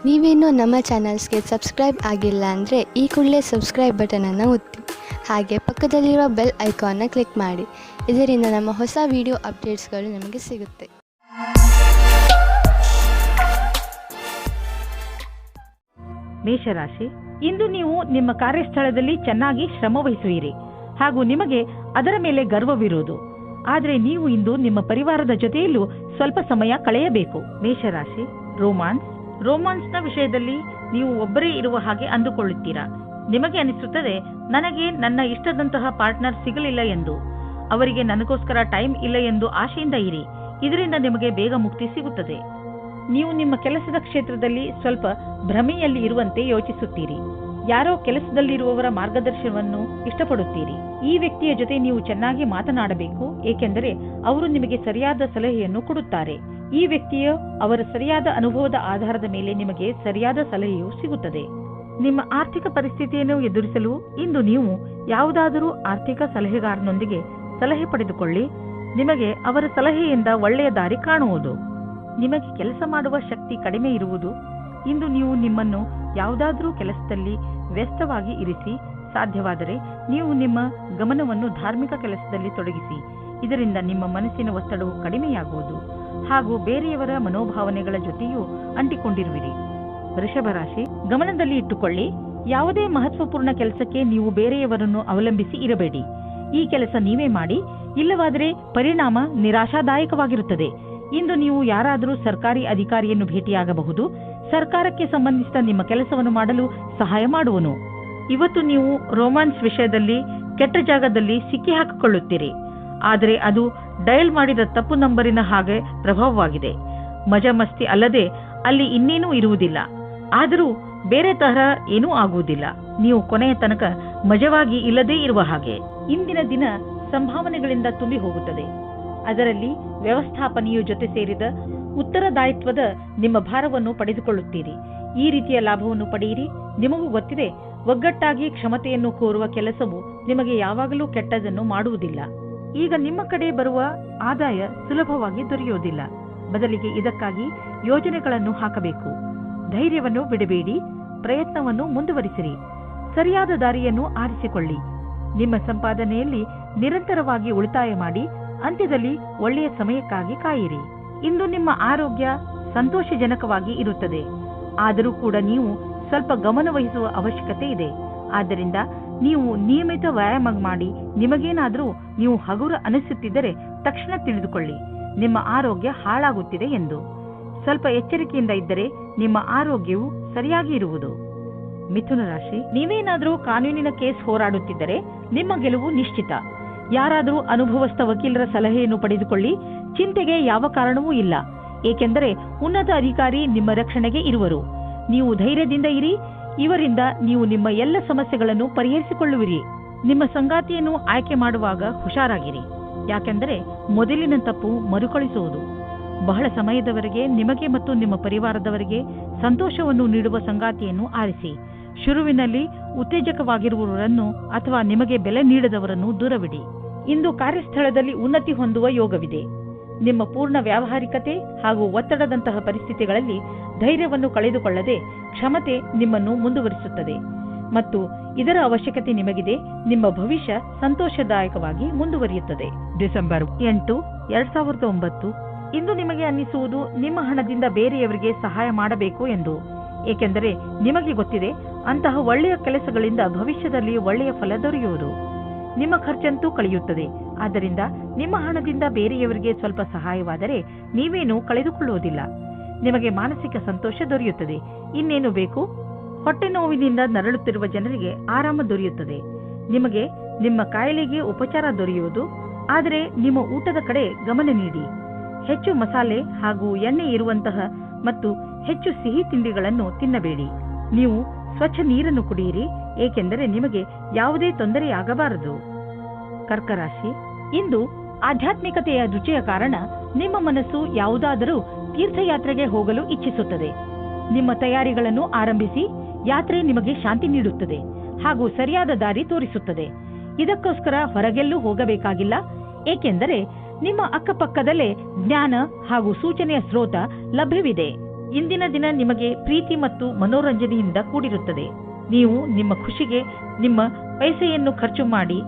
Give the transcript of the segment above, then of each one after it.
ನೀವೇನೂ ನಮ್ಮ ಚಾನಲ್ಸ್ಗೆ ಸಬ್ಸ್ಕ್ರೈಬ್ ಆಗಿಲ್ಲ ಅಂದರೆ ಈ ಕೂಡಲೇ ಸಬ್ಸ್ಕ್ರೈಬ್ ಬಟನನ್ನು ಒತ್ತಿ ಹಾಗೆ ಪಕ್ಕದಲ್ಲಿರುವ ಬೆಲ್ ಐಕಾನ್ನ ಕ್ಲಿಕ್ ಮಾಡಿ. ಇದರಿಂದ ನಮ್ಮ ಹೊಸ ವಿಡಿಯೋ ಅಪ್ಡೇಟ್ಸ್ಗಳು ನಿಮಗೆ ಸಿಗುತ್ತೆ. ಮೇಷರಾಶಿ, ಇಂದು ನೀವು ನಿಮ್ಮ ಕಾರ್ಯಸ್ಥಳದಲ್ಲಿ ಚೆನ್ನಾಗಿ ಶ್ರಮ ವಹಿಸುವಿರಿ ಹಾಗೂ ನಿಮಗೆ ಅದರ ಮೇಲೆ ಗರ್ವವಿರುವುದು. ಆದರೆ ನೀವು ಇಂದು ನಿಮ್ಮ ಪರಿವಾರದ ಜೊತೆಯಲ್ಲೂ ಸ್ವಲ್ಪ ಸಮಯ ಕಳೆಯಬೇಕು. ಮೇಷರಾಶಿ, ರೋಮಾನ್ಸ್ನ ವಿಷಯದಲ್ಲಿ ನೀವು ಒಬ್ಬರೇ ಇರುವ ಹಾಗೆ ಅಂದುಕೊಳ್ಳುತ್ತೀರಾ. ನಿಮಗೆ ಅನಿಸುತ್ತದೆ, ನನಗೆ ನನ್ನ ಇಷ್ಟದಂತಹ ಪಾರ್ಟ್ನರ್ ಸಿಗಲಿಲ್ಲ ಎಂದು, ಅವರಿಗೆ ನನಗೋಸ್ಕರ ಟೈಮ್ ಇಲ್ಲ ಎಂದು ಆಶೆಯಿಂದ ಇರಿ. ಇದರಿಂದ ನಿಮಗೆ ಬೇಗ ಮುಕ್ತಿ ಸಿಗುತ್ತದೆ. ನೀವು ನಿಮ್ಮ ಕೆಲಸದ ಕ್ಷೇತ್ರದಲ್ಲಿ ಸ್ವಲ್ಪ ಭ್ರಮೆಯಲ್ಲಿ ಇರುವಂತೆ ಯೋಚಿಸುತ್ತೀರಿ. ಯಾರೋ ಕೆಲಸದಲ್ಲಿರುವವರ ಮಾರ್ಗದರ್ಶನವನ್ನು ಇಷ್ಟಪಡುತ್ತೀರಿ. ಈ ವ್ಯಕ್ತಿಯ ಜೊತೆ ನೀವು ಚೆನ್ನಾಗಿ ಮಾತನಾಡಬೇಕು, ಏಕೆಂದರೆ ಅವರು ನಿಮಗೆ ಸರಿಯಾದ ಸಲಹೆಯನ್ನು ಕೊಡುತ್ತಾರೆ. ಈ ವ್ಯಕ್ತಿಯು ಅವರ ಸರಿಯಾದ ಅನುಭವದ ಆಧಾರದ ಮೇಲೆ ನಿಮಗೆ ಸರಿಯಾದ ಸಲಹೆಯು ಸಿಗುತ್ತದೆ. ನಿಮ್ಮ ಆರ್ಥಿಕ ಪರಿಸ್ಥಿತಿಯನ್ನು ಎದುರಿಸಲು ಇಂದು ನೀವು ಯಾವುದಾದರೂ ಆರ್ಥಿಕ ಸಲಹೆಗಾರನೊಂದಿಗೆ ಸಲಹೆ ಪಡೆದುಕೊಳ್ಳಿ. ನಿಮಗೆ ಅವರ ಸಲಹೆಯಿಂದ ಒಳ್ಳೆಯ ದಾರಿ ಕಾಣುವುದು. ನಿಮಗೆ ಕೆಲಸ ಮಾಡುವ ಶಕ್ತಿ ಕಡಿಮೆ ಇರುವುದು. ಇಂದು ನೀವು ನಿಮ್ಮನ್ನು ಯಾವುದಾದರೂ ಕೆಲಸದಲ್ಲಿ ವ್ಯಸ್ತವಾಗಿ ಇರಿಸಿ. ಸಾಧ್ಯವಾದರೆ ನೀವು ನಿಮ್ಮ ಗಮನವನ್ನು ಧಾರ್ಮಿಕ ಕೆಲಸದಲ್ಲಿ ತೊಡಗಿಸಿ. ಇದರಿಂದ ನಿಮ್ಮ ಮನಸ್ಸಿನ ಒತ್ತಡವು ಕಡಿಮೆಯಾಗುವುದು ಹಾಗೂ ಬೇರೆಯವರ ಮನೋಭಾವನೆಗಳ ಜೊತೆಯೂ ಅಂಟಿಕೊಂಡಿರುವಿರಿ. ವೃಷಭ ರಾಶಿ, ಗಮನದಲ್ಲಿ ಇಟ್ಟುಕೊಳ್ಳಿ, ಯಾವುದೇ ಮಹತ್ವಪೂರ್ಣ ಕೆಲಸಕ್ಕೆ ನೀವು ಬೇರೆಯವರನ್ನು ಅವಲಂಬಿಸಿ ಇರಬೇಡಿ. ಈ ಕೆಲಸ ನೀವೇ ಮಾಡಿ, ಇಲ್ಲವಾದರೆ ಪರಿಣಾಮ ನಿರಾಶಾದಾಯಕವಾಗಿರುತ್ತದೆ. ಇಂದು ನೀವು ಯಾರಾದರೂ ಸರ್ಕಾರಿ ಅಧಿಕಾರಿಯನ್ನು ಭೇಟಿಯಾಗಬಹುದು. ಸರ್ಕಾರಕ್ಕೆ ಸಂಬಂಧಿಸಿದ ನಿಮ್ಮ ಕೆಲಸವನ್ನು ಮಾಡಲು ಸಹಾಯ ಮಾಡುವನು. ಇವತ್ತು ನೀವು ರೋಮಾನ್ಸ್ ವಿಷಯದಲ್ಲಿ ಕೆಟ್ಟ ಜಾಗದಲ್ಲಿ ಸಿಕ್ಕಿ ಹಾಕಿಕೊಳ್ಳುತ್ತೀರಿ. ಆದರೆ ಅದು ಡಯಲ್ ಮಾಡಿದ ತಪ್ಪು ನಂಬರಿನ ಹಾಗೆ ಪ್ರಭಾವವಾಗಿದೆ. ಮಜಾ ಮಸ್ತಿ ಅಲ್ಲದೆ ಅಲ್ಲಿ ಇನ್ನೇನೂ ಇರುವುದಿಲ್ಲ. ಆದರೂ ಬೇರೆ ತರಹ ಏನೂ ಆಗುವುದಿಲ್ಲ. ನೀವು ಕೊನೆಯ ತನಕ ಮಜವಾಗಿ ಇಲ್ಲದೇ ಇರುವ ಹಾಗೆ. ಇಂದಿನ ದಿನ ಸಂಭಾವನೆಗಳಿಂದ ತುಂಬಿ ಹೋಗುತ್ತದೆ. ಅದರಲ್ಲಿ ವ್ಯವಸ್ಥಾಪನೆಯು ಜೊತೆ ಸೇರಿದ ಉತ್ತರದಾಯಿತ್ವದ ನಿಮ್ಮ ಭಾರವನ್ನು ಪಡೆದುಕೊಳ್ಳುತ್ತೀರಿ. ಈ ರೀತಿಯ ಲಾಭವನ್ನು ಪಡೆಯಿರಿ. ನಿಮಗೂ ಗೊತ್ತಿದೆ, ಒಗ್ಗಟ್ಟಾಗಿ ಕ್ಷಮತೆಯನ್ನು ಕೋರುವ ಕೆಲಸವು ನಿಮಗೆ ಯಾವಾಗಲೂ ಕೆಟ್ಟದನ್ನು ಮಾಡುವುದಿಲ್ಲ. ಈಗ ನಿಮ್ಮ ಕಡೆ ಬರುವ ಆದಾಯ ಸುಲಭವಾಗಿ ದೊರೆಯುವುದಿಲ್ಲ. ಬದಲಿಗೆ ಇದಕ್ಕಾಗಿ ಯೋಜನೆಗಳನ್ನು ಹಾಕಬೇಕು. ಧೈರ್ಯವನ್ನು ಬಿಡಬೇಡಿ. ಪ್ರಯತ್ನವನ್ನು ಮುಂದುವರಿಸಿರಿ. ಸರಿಯಾದ ದಾರಿಯನ್ನು ಆರಿಸಿಕೊಳ್ಳಿ. ನಿಮ್ಮ ಸಂಪಾದನೆಯಲ್ಲಿ ನಿರಂತರವಾಗಿ ಉಳಿತಾಯ ಮಾಡಿ. ಅಂತ್ಯದಲ್ಲಿ ಒಳ್ಳೆಯ ಸಮಯಕ್ಕಾಗಿ ಕಾಯಿರಿ. ಇಂದು ನಿಮ್ಮ ಆರೋಗ್ಯ ಸಂತೋಷಜನಕವಾಗಿ ಇರುತ್ತದೆ. ಆದರೂ ಕೂಡ ನೀವು ಸ್ವಲ್ಪ ಗಮನ ವಹಿಸುವ ಅವಶ್ಯಕತೆ ಇದೆ. ಆದ್ದರಿಂದ ನೀವು ನಿಯಮಿತ ವ್ಯಾಯಾಮ ಮಾಡಿ. ನಿಮಗೇನಾದರೂ ನೀವು ಹಗುರ ಅನಿಸುತ್ತಿದ್ದರೆ ತಕ್ಷಣ ತಿಳಿದುಕೊಳ್ಳಿ, ನಿಮ್ಮ ಆರೋಗ್ಯ ಹಾಳಾಗುತ್ತಿದೆ ಎಂದು. ಸ್ವಲ್ಪ ಎಚ್ಚರಿಕೆಯಿಂದ ಇದ್ದರೆ ನಿಮ್ಮ ಆರೋಗ್ಯವು ಸರಿಯಾಗಿ ಇರುವುದು. ಮಿಥುನ ರಾಶಿ, ನೀವೇನಾದರೂ ಕಾನೂನಿನ ಕೇಸ್ ಹೋರಾಡುತ್ತಿದ್ದರೆ ನಿಮ್ಮ ಗೆಲುವು ನಿಶ್ಚಿತ. ಯಾರಾದರೂ ಅನುಭವಸ್ಥ ವಕೀಲರ ಸಲಹೆಯನ್ನು ಪಡೆದುಕೊಳ್ಳಿ. ಚಿಂತೆಗೆ ಯಾವ ಕಾರಣವೂ ಇಲ್ಲ, ಏಕೆಂದರೆ ಉನ್ನತ ಅಧಿಕಾರಿ ನಿಮ್ಮ ರಕ್ಷಣೆಗೆ ಇರುವರು. ನೀವು ಧೈರ್ಯದಿಂದ ಇರಿ. ಇವರಿಂದ ನೀವು ನಿಮ್ಮ ಎಲ್ಲ ಸಮಸ್ಯೆಗಳನ್ನು ಪರಿಹರಿಸಿಕೊಳ್ಳುವಿರಿ. ನಿಮ್ಮ ಸಂಗಾತಿಯನ್ನು ಆಯ್ಕೆ ಮಾಡುವಾಗ ಹುಷಾರಾಗಿರಿ, ಯಾಕೆಂದರೆ ಮೊದಲಿನ ತಪ್ಪು ಮರುಕಳಿಸುವುದು. ಬಹಳ ಸಮಯದವರೆಗೆ ನಿಮಗೆ ಮತ್ತು ನಿಮ್ಮ ಪರಿವಾರದವರಿಗೆ ಸಂತೋಷವನ್ನು ನೀಡುವ ಸಂಗಾತಿಯನ್ನು ಆರಿಸಿ. ಶುರುವಿನಲ್ಲಿ ಉತ್ತೇಜಕವಾಗಿರುವವರನ್ನು ಅಥವಾ ನಿಮಗೆ ಬೆಲೆ ನೀಡದವರನ್ನು ದೂರವಿಡಿ. ಇಂದು ಕಾರ್ಯಸ್ಥಳದಲ್ಲಿ ಉನ್ನತಿ ಹೊಂದುವ ಯೋಗವಿದೆ. ನಿಮ್ಮ ಪೂರ್ಣ ವ್ಯಾವಹಾರಿಕತೆ ಹಾಗೂ ಒತ್ತಡದಂತಹ ಪರಿಸ್ಥಿತಿಗಳಲ್ಲಿ ಧೈರ್ಯವನ್ನು ಕಳೆದುಕೊಳ್ಳದೆ ಕ್ಷಮತೆ ನಿಮ್ಮನ್ನು ಮುಂದುವರಿಸುತ್ತದೆ ಮತ್ತು ಇದರ ಅವಶ್ಯಕತೆ ನಿಮಗಿದೆ. ನಿಮ್ಮ ಭವಿಷ್ಯ ಸಂತೋಷದಾಯಕವಾಗಿ ಮುಂದುವರಿಯುತ್ತದೆ. ಡಿಸೆಂಬರ್ 8, 2009. ಇಂದು ನಿಮಗೆ ಅನ್ನಿಸುವುದು ನಿಮ್ಮ ಹಣದಿಂದ ಬೇರೆಯವರಿಗೆ ಸಹಾಯ ಮಾಡಬೇಕು ಎಂದು, ಏಕೆಂದರೆ ನಿಮಗೆ ಗೊತ್ತಿದೆ, ಅಂತಹ ಒಳ್ಳೆಯ ಕೆಲಸಗಳಿಂದ ಭವಿಷ್ಯದಲ್ಲಿ ಒಳ್ಳೆಯ ಫಲ ದೊರೆಯುವುದು. ನಿಮ್ಮ ಖರ್ಚಂತೂ ಕಳೆಯುತ್ತದೆ. ಆದ್ದರಿಂದ ನಿಮ್ಮ ಹಣದಿಂದ ಬೇರೆಯವರಿಗೆ ಸ್ವಲ್ಪ ಸಹಾಯವಾದರೆ ನೀವೇನು ಕಳೆದುಕೊಳ್ಳುವುದಿಲ್ಲ. ನಿಮಗೆ ಮಾನಸಿಕ ಸಂತೋಷ ದೊರೆಯುತ್ತದೆ. ಇನ್ನೇನು ಬೇಕು? ಹೊಟ್ಟೆ ನೋವಿನಿಂದ ನರಳುತ್ತಿರುವ ಜನರಿಗೆ ಆರಾಮ ದೊರೆಯುತ್ತದೆ. ನಿಮಗೆ ನಿಮ್ಮ ಕಾಯಿಲೆಗೆ ಉಪಚಾರ ದೊರೆಯುವುದು. ಆದರೆ ನಿಮ್ಮ ಊಟದ ಕಡೆ ಗಮನ ನೀಡಿ. ಹೆಚ್ಚು ಮಸಾಲೆ ಹಾಗೂ ಎಣ್ಣೆ ಇರುವಂತಹ ಮತ್ತು ಹೆಚ್ಚು ಸಿಹಿ ತಿಂಡಿಗಳನ್ನು ತಿನ್ನಬೇಡಿ. ನೀವು ಸ್ವಚ್ಛ ನೀರನ್ನು ಕುಡಿಯಿರಿ, ಏಕೆಂದರೆ ನಿಮಗೆ ಯಾವುದೇ ತೊಂದರೆಯಾಗಬಾರದು. ಕರ್ಕರಾಶಿ, ಇಂದು ಆಧ್ಯಾತ್ಮಿಕತೆಯ ರುಚಿಯ ಕಾರಣ ನಿಮ್ಮ ಮನಸ್ಸು ಯಾವುದಾದರೂ ತೀರ್ಥಯಾತ್ರೆಗೆ ಹೋಗಲು ಇಚ್ಛಿಸುತ್ತದೆ. ನಿಮ್ಮ ತಯಾರಿಗಳನ್ನು ಆರಂಭಿಸಿ. ಯಾತ್ರೆ ನಿಮಗೆ ಶಾಂತಿ ನೀಡುತ್ತದೆ ಹಾಗೂ ಸರಿಯಾದ ದಾರಿ ತೋರಿಸುತ್ತದೆ. ಇದಕ್ಕೋಸ್ಕರ ಹೊರಗೆಲ್ಲೂ ಹೋಗಬೇಕಾಗಿಲ್ಲ, ಏಕೆಂದರೆ ನಿಮ್ಮ ಅಕ್ಕಪಕ್ಕದಲ್ಲೇ ಜ್ಞಾನ ಹಾಗೂ ಸೂಚನೆಯ ಸ್ರೋತ ಲಭ್ಯವಿದೆ. ಇಂದಿನ ದಿನ ನಿಮಗೆ ಪ್ರೀತಿ ಮತ್ತು ಮನೋರಂಜನೆಯಿಂದ ಕೂಡಿರುತ್ತದೆ. ನೀವು ನಿಮ್ಮ ಖುಷಿಗೆ ನಿಮ್ಮ ಪೈಸೆಯನ್ನು ಖರ್ಚು ಮಾಡಿ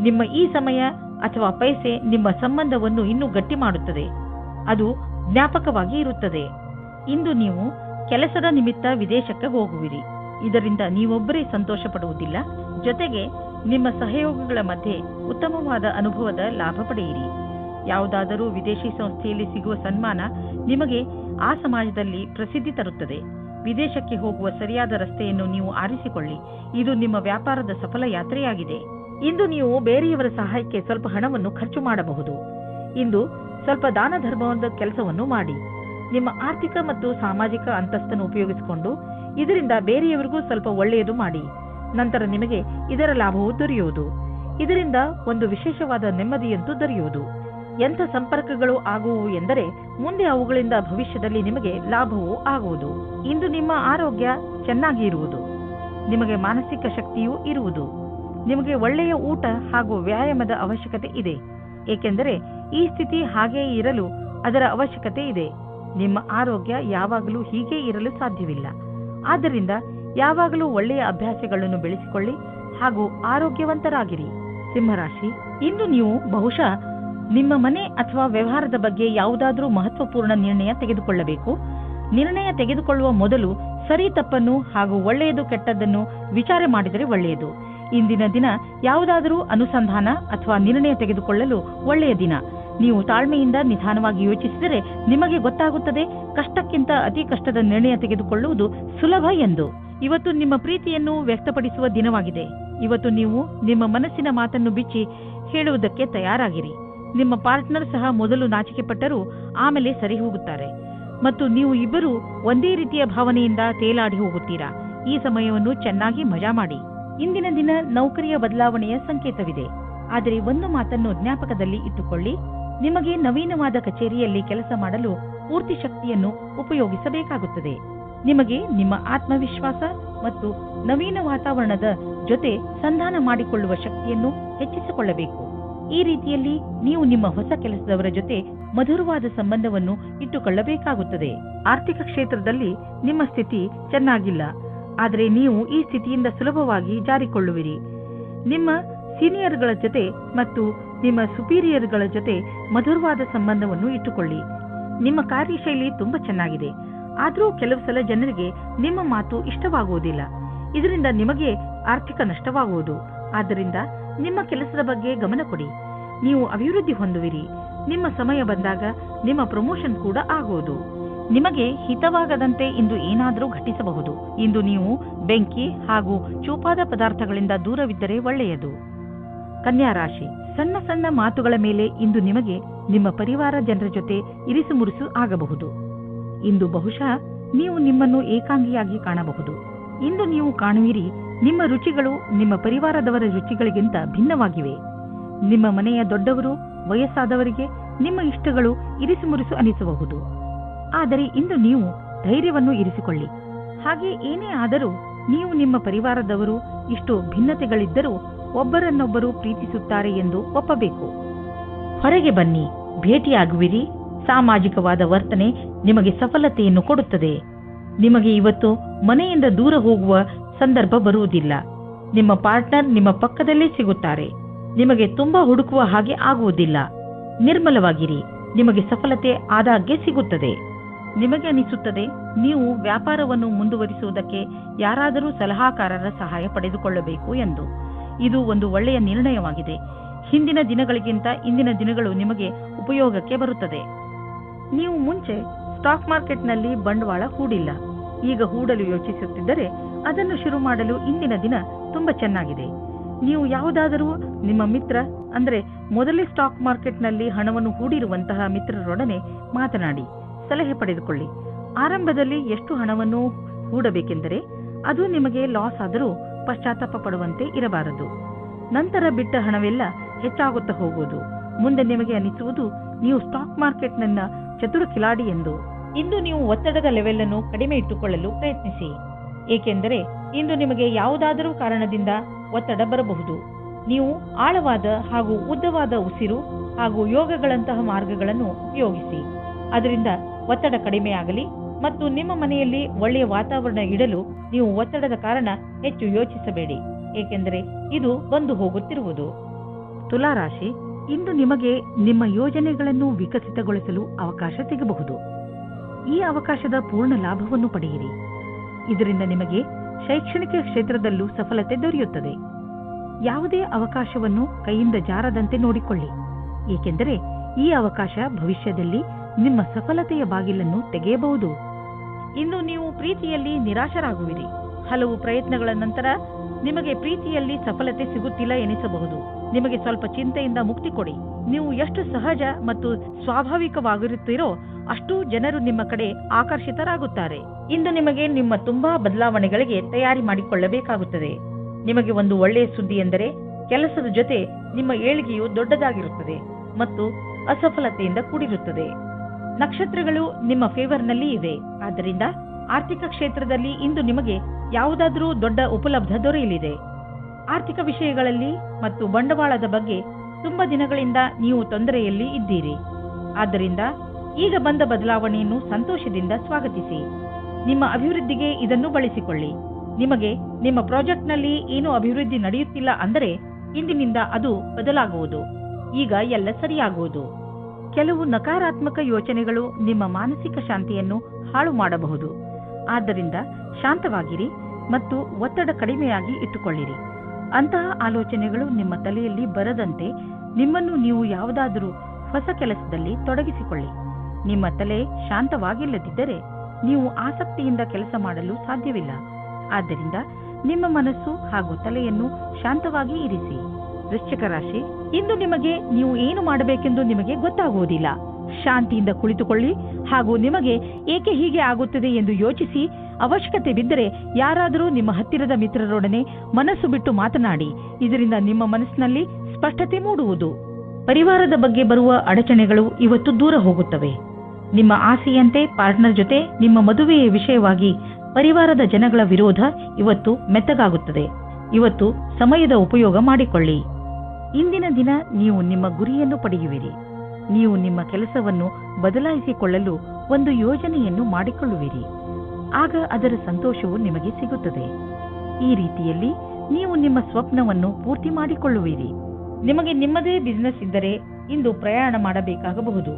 ನಿಮ್ಮ ಈ ಸಮಯ ಅಥವಾ ಪೈಸೆ ನಿಮ್ಮ ಸಂಬಂಧವನ್ನು ಇನ್ನೂ ಗಟ್ಟಿ ಮಾಡುತ್ತದೆ. ಅದು ಜ್ಞಾಪಕವಾಗಿ ಇರುತ್ತದೆ. ಇಂದು ನೀವು ಕೆಲಸದ ನಿಮಿತ್ತ ವಿದೇಶಕ್ಕೆ ಹೋಗುವಿರಿ. ಇದರಿಂದ ನೀವೊಬ್ಬರೇ ಸಂತೋಷ ಪಡುವುದಿಲ್ಲ, ಜೊತೆಗೆ ನಿಮ್ಮ ಸಹಯೋಗಿಗಳ ಮಧ್ಯೆ ಉತ್ತಮವಾದ ಅನುಭವದ ಲಾಭ ಪಡೆಯಿರಿ. ಯಾವುದಾದರೂ ವಿದೇಶಿ ಸಂಸ್ಥೆಯಲ್ಲಿ ಸಿಗುವ ಸನ್ಮಾನ ನಿಮಗೆ ಆ ಸಮಾಜದಲ್ಲಿ ಪ್ರಸಿದ್ಧಿ ತರುತ್ತದೆ. ವಿದೇಶಕ್ಕೆ ಹೋಗುವ ಸರಿಯಾದ ರಸ್ತೆಯನ್ನು ನೀವು ಆರಿಸಿಕೊಳ್ಳಿ. ಇದು ನಿಮ್ಮ ವ್ಯಾಪಾರದ ಸಫಲ ಯಾತ್ರೆಯಾಗಿದೆ. ಇಂದು ನೀವು ಬೇರೆಯವರ ಸಹಾಯಕ್ಕೆ ಸ್ವಲ್ಪ ಹಣವನ್ನು ಖರ್ಚು ಮಾಡಬಹುದು. ಇಂದು ಸ್ವಲ್ಪ ದಾನ ಧರ್ಮದ ಕೆಲಸವನ್ನು ಮಾಡಿ. ನಿಮ್ಮ ಆರ್ಥಿಕ ಮತ್ತು ಸಾಮಾಜಿಕ ಅಂತಸ್ತನ್ನು ಉಪಯೋಗಿಸಿಕೊಂಡು ಇದರಿಂದ ಬೇರೆಯವರಿಗೂ ಸ್ವಲ್ಪ ಒಳ್ಳೆಯದು ಮಾಡಿ. ನಂತರ ನಿಮಗೆ ಇದರ ಲಾಭವು ದೊರೆಯುವುದು. ಇದರಿಂದ ಒಂದು ವಿಶೇಷವಾದ ನೆಮ್ಮದಿಯಂತೂ ದೊರೆಯುವುದು. ಎಂಥ ಸಂಪರ್ಕಗಳು ಆಗುವು ಎಂದರೆ ಮುಂದೆ ಅವುಗಳಿಂದ ಭವಿಷ್ಯದಲ್ಲಿ ನಿಮಗೆ ಲಾಭವೂ ಆಗುವುದು. ಇಂದು ನಿಮ್ಮ ಆರೋಗ್ಯ ಚೆನ್ನಾಗಿ ಇರುವುದು. ನಿಮಗೆ ಮಾನಸಿಕ ಶಕ್ತಿಯೂ ಇರುವುದು. ನಿಮಗೆ ಒಳ್ಳೆಯ ಊಟ ಹಾಗೂ ವ್ಯಾಯಾಮದ ಅವಶ್ಯಕತೆ ಇದೆ, ಏಕೆಂದರೆ ಈ ಸ್ಥಿತಿ ಹಾಗೆಯೇ ಇರಲು ಅದರ ಅವಶ್ಯಕತೆ ಇದೆ. ನಿಮ್ಮ ಆರೋಗ್ಯ ಯಾವಾಗಲೂ ಹೀಗೆ ಇರಲು ಸಾಧ್ಯವಿಲ್ಲ. ಆದ್ದರಿಂದ ಯಾವಾಗಲೂ ಒಳ್ಳೆಯ ಅಭ್ಯಾಸಗಳನ್ನು ಬೆಳೆಸಿಕೊಳ್ಳಿ ಹಾಗೂ ಆರೋಗ್ಯವಂತರಾಗಿರಿ. ಸಿಂಹರಾಶಿ, ಇಂದು ನೀವು ಬಹುಶಃ ನಿಮ್ಮ ಮನೆ ಅಥವಾ ವ್ಯವಹಾರದ ಬಗ್ಗೆ ಯಾವುದಾದರೂ ಮಹತ್ವಪೂರ್ಣ ನಿರ್ಣಯ ತೆಗೆದುಕೊಳ್ಳಬೇಕು. ನಿರ್ಣಯ ತೆಗೆದುಕೊಳ್ಳುವ ಮೊದಲು ಸರಿ ತಪ್ಪನ್ನು ಹಾಗೂ ಒಳ್ಳೆಯದು ಕೆಟ್ಟದ್ದನ್ನು ವಿಚಾರ ಮಾಡಿದರೆ ಒಳ್ಳೆಯದು. ಇಂದಿನ ದಿನ ಯಾವುದಾದರೂ ಅನುಸಂಧಾನ ಅಥವಾ ನಿರ್ಣಯ ತೆಗೆದುಕೊಳ್ಳಲು ಒಳ್ಳೆಯ ದಿನ. ನೀವು ತಾಳ್ಮೆಯಿಂದ ನಿಧಾನವಾಗಿ ಯೋಚಿಸಿದರೆ ನಿಮಗೆ ಗೊತ್ತಾಗುತ್ತದೆ ಕಷ್ಟಕ್ಕಿಂತ ಅತಿ ಕಷ್ಟದ ನಿರ್ಣಯ ತೆಗೆದುಕೊಳ್ಳುವುದು ಸುಲಭ ಎಂದು. ಇವತ್ತು ನಿಮ್ಮ ಪ್ರೀತಿಯನ್ನು ವ್ಯಕ್ತಪಡಿಸುವ ದಿನವಾಗಿದೆ. ಇವತ್ತು ನೀವು ನಿಮ್ಮ ಮನಸ್ಸಿನ ಮಾತನ್ನು ಬಿಚ್ಚಿ ಹೇಳುವುದಕ್ಕೆ ತಯಾರಾಗಿರಿ. ನಿಮ್ಮ ಪಾರ್ಟ್ನರ್ ಸಹ ಮೊದಲು ನಾಚಿಕೆ ಪಟ್ಟರೂ ಆಮೇಲೆ ಸರಿ ಹೋಗುತ್ತಾರೆ ಮತ್ತು ನೀವು ಇಬ್ಬರೂ ಒಂದೇ ರೀತಿಯ ಭಾವನೆಯಿಂದ ತೇಲಾಡಿ ಹೋಗುತ್ತೀರಾ. ಈ ಸಮಯವನ್ನು ಚೆನ್ನಾಗಿ ಮಜಾ ಮಾಡಿ. ಇಂದಿನ ದಿನ ನೌಕರಿಯ ಬದಲಾವಣೆಯ ಸಂಕೇತವಿದೆ. ಆದರೆ ಒಂದು ಮಾತನ್ನು ಜ್ಞಾಪಕದಲ್ಲಿ ಇಟ್ಟುಕೊಳ್ಳಿ, ನಿಮಗೆ ನವೀನವಾದ ಕಚೇರಿಯಲ್ಲಿ ಕೆಲಸ ಮಾಡಲು ಪೂರ್ತಿ ಶಕ್ತಿಯನ್ನು ಉಪಯೋಗಿಸಬೇಕಾಗುತ್ತದೆ. ನಿಮಗೆ ನಿಮ್ಮ ಆತ್ಮವಿಶ್ವಾಸ ಮತ್ತು ನವೀನ ವಾತಾವರಣದ ಜೊತೆ ಸಂಧಾನ ಮಾಡಿಕೊಳ್ಳುವ ಶಕ್ತಿಯನ್ನು ಹೆಚ್ಚಿಸಿಕೊಳ್ಳಬೇಕು. ಈ ರೀತಿಯಲ್ಲಿ ನೀವು ನಿಮ್ಮ ಹೊಸ ಕೆಲಸದವರ ಜೊತೆ ಮಧುರವಾದ ಸಂಬಂಧವನ್ನು ಇಟ್ಟುಕೊಳ್ಳಬೇಕಾಗುತ್ತದೆ. ಆರ್ಥಿಕ ಕ್ಷೇತ್ರದಲ್ಲಿ ನಿಮ್ಮ ಸ್ಥಿತಿ ಚೆನ್ನಾಗಿಲ್ಲ, ಆದರೆ ನೀವು ಈ ಸ್ಥಿತಿಯಿಂದ ಸುಲಭವಾಗಿ ಜಾರಿಕೊಳ್ಳುವಿರಿ. ನಿಮ್ಮ ಸೀನಿಯರ್ಗಳ ಜೊತೆ ಮತ್ತು ನಿಮ್ಮ ಸುಪೀರಿಯರ್ಗಳ ಜೊತೆ ಮಧುರವಾದ ಸಂಬಂಧವನ್ನು ಇಟ್ಟುಕೊಳ್ಳಿ. ನಿಮ್ಮ ಕಾರ್ಯಶೈಲಿ ತುಂಬಾ ಚೆನ್ನಾಗಿದೆ, ಆದರೂ ಕೆಲವು ಸಲ ಜನರಿಗೆ ನಿಮ್ಮ ಮಾತು ಇಷ್ಟವಾಗುವುದಿಲ್ಲ. ಇದರಿಂದ ನಿಮಗೆ ಆರ್ಥಿಕ ನಷ್ಟವಾಗುವುದು. ಆದ್ದರಿಂದ ನಿಮ್ಮ ಕೆಲಸದ ಬಗ್ಗೆ ಗಮನ ಕೊಡಿ. ನೀವು ಅಭಿವೃದ್ಧಿ ಹೊಂದುವಿರಿ. ನಿಮ್ಮ ಸಮಯ ಬಂದಾಗ ನಿಮ್ಮ ಪ್ರಮೋಷನ್ ಕೂಡ ಆಗುವುದು. ನಿಮಗೆ ಹಿತವಾಗದಂತೆ ಇಂದು ಏನಾದರೂ ಘಟಿಸಬಹುದು. ಇಂದು ನೀವು ಬೆಂಕಿ ಹಾಗೂ ಚೂಪಾದ ಪದಾರ್ಥಗಳಿಂದ ದೂರವಿದ್ದರೆ ಒಳ್ಳೆಯದು. ಕನ್ಯಾ ರಾಶಿ, ಸಣ್ಣ ಸಣ್ಣ ಮಾತುಗಳ ಮೇಲೆ ಇಂದು ನಿಮಗೆ ನಿಮ್ಮ ಪರಿವಾರ ಜನರ ಜೊತೆ ಇರಿಸುಮುರುಸು ಆಗಬಹುದು. ಇಂದು ಬಹುಶಃ ನೀವು ನಿಮ್ಮನ್ನು ಏಕಾಂಗಿಯಾಗಿ ಕಾಣಬಹುದು. ಇಂದು ನೀವು ಕಾಣುವಿರಿ ನಿಮ್ಮ ರುಚಿಗಳು ನಿಮ್ಮ ಪರಿವಾರದವರ ರುಚಿಗಳಿಗಿಂತ ಭಿನ್ನವಾಗಿವೆ. ನಿಮ್ಮ ಮನೆಯ ದೊಡ್ಡವರು, ವಯಸ್ಸಾದವರಿಗೆ ನಿಮ್ಮ ಇಷ್ಟಗಳು ಇರಿಸುಮುರುಸು ಅನಿಸಬಹುದು. ಆದರೆ ಇಂದು ನೀವು ಧೈರ್ಯವನ್ನು ಇರಿಸಿಕೊಳ್ಳಿ. ಹಾಗೆ ಏನೇ ಆದರೂ ನೀವು ನಿಮ್ಮ ಪರಿವಾರದವರು ಇಷ್ಟು ಭಿನ್ನತೆಗಳಿದ್ದರೂ ಒಬ್ಬರನ್ನೊಬ್ಬರು ಪ್ರೀತಿಸುತ್ತಾರೆ ಎಂದು ಒಪ್ಪಬೇಕು. ಹೊರಗೆ ಬನ್ನಿ, ಭೇಟಿಯಾಗುವಿರಿ. ಸಾಮಾಜಿಕವಾದ ವರ್ತನೆ ನಿಮಗೆ ಸಫಲತೆಯನ್ನು ಕೊಡುತ್ತದೆ. ನಿಮಗೆ ಇವತ್ತು ಮನೆಯಿಂದ ದೂರ ಹೋಗುವ ಸಂದರ್ಭ ಬರುವುದಿಲ್ಲ. ನಿಮ್ಮ ಪಾರ್ಟ್ನರ್ ನಿಮ್ಮ ಪಕ್ಕದಲ್ಲೇ ಸಿಗುತ್ತಾರೆ. ನಿಮಗೆ ತುಂಬಾ ಹುಡುಕುವ ಹಾಗೆ ಆಗುವುದಿಲ್ಲ. ನಿರ್ಮಲವಾಗಿರಿ, ನಿಮಗೆ ಸಫಲತೆ ಆದಾಗ್ಗೆ ಸಿಗುತ್ತದೆ. ನಿಮಗೆ ಅನಿಸುತ್ತದೆ ನೀವು ವ್ಯಾಪಾರವನ್ನು ಮುಂದುವರಿಸುವುದಕ್ಕೆ ಯಾರಾದರೂ ಸಲಹಾಕಾರರ ಸಹಾಯ ಪಡೆದುಕೊಳ್ಳಬೇಕು ಎಂದು. ಇದು ಒಂದು ಒಳ್ಳೆಯ ನಿರ್ಣಯವಾಗಿದೆ. ಹಿಂದಿನ ದಿನಗಳಿಗಿಂತ ಇಂದಿನ ದಿನಗಳು ನಿಮಗೆ ಉಪಯೋಗಕ್ಕೆ ಬರುತ್ತದೆ. ನೀವು ಮುಂಚೆ ಸ್ಟಾಕ್ ಮಾರ್ಕೆಟ್ನಲ್ಲಿ ಬಂಡವಾಳ ಹೂಡಿಲ್ಲ, ಈಗ ಹೂಡಲು ಯೋಚಿಸುತ್ತಿದ್ದರೆ ಅದನ್ನು ಶುರು ಮಾಡಲು ಇಂದಿನ ದಿನ ತುಂಬಾ ಚೆನ್ನಾಗಿದೆ. ನೀವು ಯಾವುದಾದರೂ ನಿಮ್ಮ ಮಿತ್ರ, ಅಂದರೆ ಮೊದಲೇ ಸ್ಟಾಕ್ ಮಾರ್ಕೆಟ್ನಲ್ಲಿ ಹಣವನ್ನು ಹೂಡಿರುವಂತಹ ಮಿತ್ರರೊಡನೆ ಮಾತನಾಡಿ ಸಲಹೆ ಪಡೆದುಕೊಳ್ಳಿ. ಆರಂಭದಲ್ಲಿ ಎಷ್ಟು ಹಣವನ್ನು ಹೂಡಬೇಕೆಂದರೆ ಅದು ನಿಮಗೆ ಲಾಸ್ ಆದರೂ ಪಶ್ಚಾತ್ತಾಪ ಪಡುವಂತೆ ಇರಬಾರದು. ನಂತರ ಬಿಟ್ಟ ಹಣವೆಲ್ಲ ಹೆಚ್ಚಾಗುತ್ತಾ ಹೋಗುವುದು. ಮುಂದೆ ನಿಮಗೆ ಅನಿಸುವುದು ನೀವು ಸ್ಟಾಕ್ ಮಾರ್ಕೆಟ್ನ ಚತುರ ಕಿಲಾಡಿ ಎಂದು. ಇಂದು ನೀವು ಒತ್ತಡದ ಲೆವೆಲ್ ಅನ್ನು ಕಡಿಮೆ ಇಟ್ಟುಕೊಳ್ಳಲು ಪ್ರಯತ್ನಿಸಿ, ಏಕೆಂದರೆ ಇಂದು ನಿಮಗೆ ಯಾವುದಾದರೂ ಕಾರಣದಿಂದ ಒತ್ತಡ ಬರಬಹುದು. ನೀವು ಆಳವಾದ ಹಾಗೂ ಉದ್ದವಾದ ಉಸಿರು ಹಾಗೂ ಯೋಗಗಳಂತಹ ಮಾರ್ಗಗಳನ್ನು ಉಪಯೋಗಿಸಿ. ಅದರಿಂದ ಒತ್ತಡ ಕಡಿಮೆಯಾಗಲಿ ಮತ್ತು ನಿಮ್ಮ ಮನೆಯಲ್ಲಿ ಒಳ್ಳೆಯ ವಾತಾವರಣ ಇಡಲು ನೀವು ಒತ್ತಡದ ಕಾರಣ ಹೆಚ್ಚು ಯೋಚಿಸಬೇಡಿ, ಏಕೆಂದರೆ ಇದು ಬಂದು ಹೋಗುತ್ತಿರುವುದು. ತುಲಾರಾಶಿ, ಇಂದು ನಿಮಗೆ ನಿಮ್ಮ ಯೋಜನೆಗಳನ್ನು ವಿಕಸಿತಗೊಳಿಸಲು ಅವಕಾಶ ಸಿಗಬಹುದು. ಈ ಅವಕಾಶದ ಪೂರ್ಣ ಲಾಭವನ್ನು ಪಡೆಯಿರಿ. ಇದರಿಂದ ನಿಮಗೆ ಶೈಕ್ಷಣಿಕ ಕ್ಷೇತ್ರದಲ್ಲೂ ಸಫಲತೆ ದೊರೆಯುತ್ತದೆ. ಯಾವುದೇ ಅವಕಾಶವನ್ನು ಕೈಯಿಂದ ಜಾರದಂತೆ ನೋಡಿಕೊಳ್ಳಿ, ಏಕೆಂದರೆ ಈ ಅವಕಾಶ ಭವಿಷ್ಯದಲ್ಲಿ ನಿಮ್ಮ ಸಫಲತೆಯ ಬಾಗಿಲನ್ನು ತೆಗೆಯಬಹುದು. ಇನ್ನು ನೀವು ಪ್ರೀತಿಯಲ್ಲಿ ನಿರಾಶರಾಗುವಿರಿ. ಹಲವು ಪ್ರಯತ್ನಗಳ ನಂತರ ನಿಮಗೆ ಪ್ರೀತಿಯಲ್ಲಿ ಸಫಲತೆ ಸಿಗುತ್ತಿಲ್ಲ ಎನಿಸಬಹುದು. ನಿಮಗೆ ಸ್ವಲ್ಪ ಚಿಂತೆಯಿಂದ ಮುಕ್ತಿ ಕೊಡಿ. ನೀವು ಎಷ್ಟು ಸಹಜ ಮತ್ತು ಸ್ವಾಭಾವಿಕವಾಗಿರುತ್ತೀರೋ ಅಷ್ಟು ಜನರು ನಿಮ್ಮ ಕಡೆ ಆಕರ್ಷಿತರಾಗುತ್ತಾರೆ. ಇಂದು ನಿಮಗೆ ನಿಮ್ಮ ತುಂಬಾ ಬದಲಾವಣೆಗಳಿಗೆ ತಯಾರಿ ಮಾಡಿಕೊಳ್ಳಬೇಕಾಗುತ್ತದೆ. ನಿಮಗೆ ಒಂದು ಒಳ್ಳೆಯ ಸುದ್ದಿ ಎಂದರೆ ಕೆಲಸದ ಜೊತೆ ನಿಮ್ಮ ಏಳಿಗೆಯು ದೊಡ್ಡದಾಗಿರುತ್ತದೆ ಮತ್ತು ಅಸಫಲತೆಯಿಂದ ಕೂಡಿರುತ್ತದೆ. ನಕ್ಷತ್ರಗಳು ನಿಮ್ಮ ಫೇವರ್ನಲ್ಲಿ ಇವೆ. ಆದ್ದರಿಂದ ಆರ್ಥಿಕ ಕ್ಷೇತ್ರದಲ್ಲಿ ಇಂದು ನಿಮಗೆ ಯಾವುದಾದರೂ ದೊಡ್ಡ ಉಪಲಬ್ಧ ದೊರೆಯಲಿದೆ. ಆರ್ಥಿಕ ವಿಷಯಗಳಲ್ಲಿ ಮತ್ತು ಬಂಡವಾಳದ ಬಗ್ಗೆ ತುಂಬಾ ದಿನಗಳಿಂದ ನೀವು ತೊಂದರೆಯಲ್ಲಿ ಇದ್ದೀರಿ. ಆದ್ದರಿಂದ ಈಗ ಬಂದ ಬದಲಾವಣೆಯನ್ನು ಸಂತೋಷದಿಂದ ಸ್ವಾಗತಿಸಿ. ನಿಮ್ಮ ಅಭಿವೃದ್ಧಿಗೆ ಇದನ್ನು ಬಳಸಿಕೊಳ್ಳಿ. ನಿಮಗೆ ನಿಮ್ಮ ಪ್ರಾಜೆಕ್ಟ್ನಲ್ಲಿ ಏನೂ ಅಭಿವೃದ್ಧಿ ನಡೆಯುತ್ತಿಲ್ಲ ಅಂದರೆ ಇಂದಿನಿಂದ ಅದು ಬದಲಾಗುವುದು. ಈಗ ಎಲ್ಲ ಸರಿಯಾಗುವುದು. ಕೆಲವು ನಕಾರಾತ್ಮಕ ಯೋಚನೆಗಳು ನಿಮ್ಮ ಮಾನಸಿಕ ಶಾಂತಿಯನ್ನು ಹಾಳು ಮಾಡಬಹುದು. ಆದ್ದರಿಂದ ಶಾಂತವಾಗಿರಿ ಮತ್ತು ಒತ್ತಡ ಕಡಿಮೆಯಾಗಿ ಇಟ್ಟುಕೊಳ್ಳಿರಿ. ಅಂತಹ ಆಲೋಚನೆಗಳು ನಿಮ್ಮ ತಲೆಯಲ್ಲಿ ಬರದಂತೆ ನಿಮ್ಮನ್ನು ನೀವು ಯಾವುದಾದರೂ ಹೊಸ ಕೆಲಸದಲ್ಲಿ ತೊಡಗಿಸಿಕೊಳ್ಳಿ. ನಿಮ್ಮ ತಲೆ ಶಾಂತವಾಗಿಲ್ಲದಿದ್ದರೆ ನೀವು ಆಸಕ್ತಿಯಿಂದ ಕೆಲಸ ಮಾಡಲು ಸಾಧ್ಯವಿಲ್ಲ. ಆದ್ದರಿಂದ ನಿಮ್ಮ ಮನಸ್ಸು ಹಾಗೂ ತಲೆಯನ್ನು ಶಾಂತವಾಗಿ ಇರಿಸಿ. ವೃಶ್ಚಿಕ ರಾಶಿ, ಇಂದು ನಿಮಗೆ ನೀವು ಏನು ಮಾಡಬೇಕೆಂದು ನಿಮಗೆ ಗೊತ್ತಾಗುವುದಿಲ್ಲ. ಶಾಂತಿಯಿಂದ ಕುಳಿತುಕೊಳ್ಳಿ ಹಾಗೂ ನಿಮಗೆ ಏಕೆ ಹೀಗೆ ಆಗುತ್ತದೆ ಎಂದು ಯೋಚಿಸಿ, ಅವಶ್ಯಕತೆ ಬಿದ್ದರೆ ಯಾರಾದರೂ ನಿಮ್ಮ ಹತ್ತಿರದ ಮಿತ್ರರೊಡನೆ ಮನಸ್ಸು ಬಿಟ್ಟು ಮಾತನಾಡಿ. ಇದರಿಂದ ನಿಮ್ಮ ಮನಸ್ಸಿನಲ್ಲಿ ಸ್ಪಷ್ಟತೆ ಮೂಡುವುದು. ಪರಿವಾರದ ಬಗ್ಗೆ ಬರುವ ಅಡಚಣೆಗಳು ಇವತ್ತು ದೂರ ಹೋಗುತ್ತವೆ. ನಿಮ್ಮ ಆಸೆಯಂತೆ ಪಾರ್ಟ್ನರ್ ಜೊತೆ ನಿಮ್ಮ ಮದುವೆಯ ವಿಷಯವಾಗಿ ಪರಿವಾರದ ಜನಗಳ ವಿರೋಧ ಇವತ್ತು ಮೆತ್ತಗಾಗುತ್ತದೆ. ಇವತ್ತು ಸಮಯದ ಉಪಯೋಗ ಮಾಡಿಕೊಳ್ಳಿ. ಇಂದಿನ ದಿನ ನೀವು ನಿಮ್ಮ ಗುರಿಯನ್ನು ಪಡೆಯುವಿರಿ. ನೀವು ನಿಮ್ಮ ಕೆಲಸವನ್ನು ಬದಲಾಯಿಸಿಕೊಳ್ಳಲು ಒಂದು ಯೋಜನೆಯನ್ನು ಮಾಡಿಕೊಳ್ಳುವಿರಿ. ಆಗ ಅದರ ಸಂತೋಷವು ನಿಮಗೆ ಸಿಗುತ್ತದೆ. ಈ ರೀತಿಯಲ್ಲಿ ನೀವು ನಿಮ್ಮ ಸ್ವಪ್ನವನ್ನು ಪೂರ್ತಿ ಮಾಡಿಕೊಳ್ಳುವಿರಿ. ನಿಮಗೆ ನಿಮ್ಮದೇ ಬಿಸಿನೆಸ್ ಇದ್ದರೆ ಇಂದು ಪ್ರಯಾಣ ಮಾಡಬೇಕಾಗಬಹುದು.